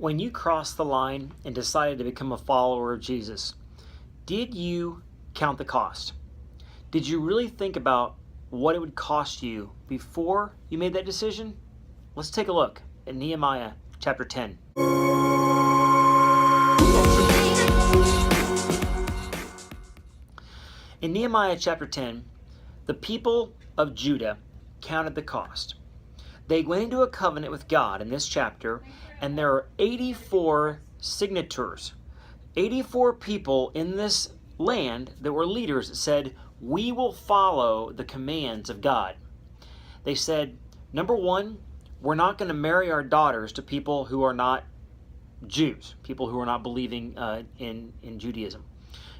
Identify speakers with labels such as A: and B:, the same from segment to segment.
A: When you crossed the line and decided to become a follower of Jesus, did you count the cost? Did you really think about what it would cost you before you made that decision? Let's take a look at Nehemiah chapter 10. In Nehemiah chapter 10, the people of Judah counted the cost. They went into a covenant with God in this chapter, and there are 84 signatures, 84 people in this land that were leaders that said, we will follow the commands of God. They said, number one, we're not going to marry our daughters to people who are not Jews, people who are not believing in Judaism.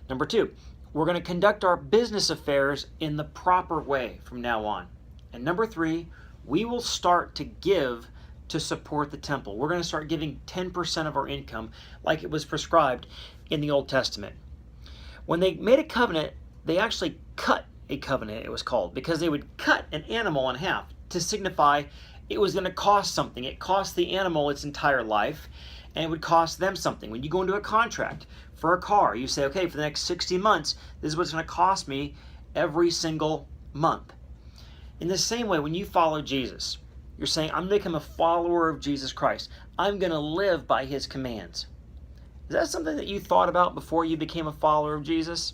A: Number two, we're going to conduct our business affairs in the proper way from now on. And number three, we will start to give to support the temple. We're going to start giving 10% of our income like it was prescribed in the Old Testament. When they made a covenant, they actually cut a covenant, it was called, because they would cut an animal in half to signify it was going to cost something. It cost the animal its entire life, and it would cost them something. When you go into a contract for a car, you say, okay, for the next 60 months, this is what's going to cost me every single month. In the same way, when you follow Jesus, you're saying, I'm going to become a follower of Jesus Christ. I'm going to live by his commands. Is that something that you thought about before you became a follower of Jesus?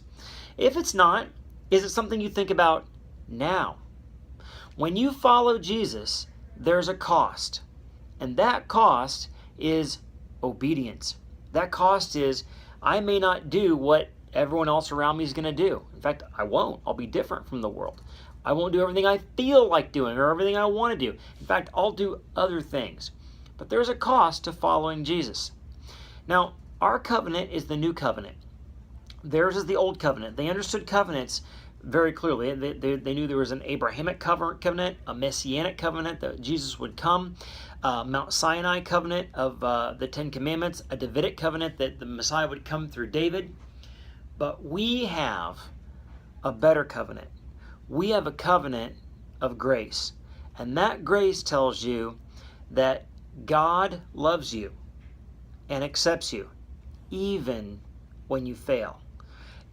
A: If it's not, is it something you think about now? When you follow Jesus, there's a cost. And that cost is obedience. That cost is, I may not do what everyone else around me is going to do. In fact, I won't. I'll be different from the world. I won't do everything I feel like doing or everything I want to do. In fact, I'll do other things. But there's a cost to following Jesus. Now, our covenant is the new covenant. Theirs is the old covenant. They understood covenants very clearly. They knew there was an Abrahamic covenant, a Messianic covenant that Jesus would come, Mount Sinai covenant of the Ten Commandments, a Davidic covenant that the Messiah would come through David. But we have a better covenant. We have a covenant of grace. And that grace tells you that God loves you and accepts you, even when you fail.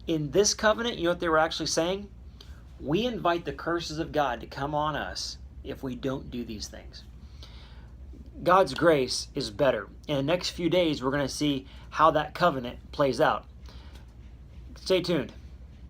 A: In this covenant, you know what they were actually saying? We invite the curses of God to come on us if we don't do these things. God's grace is better. In the next few days, we're going to see how that covenant plays out. Stay tuned.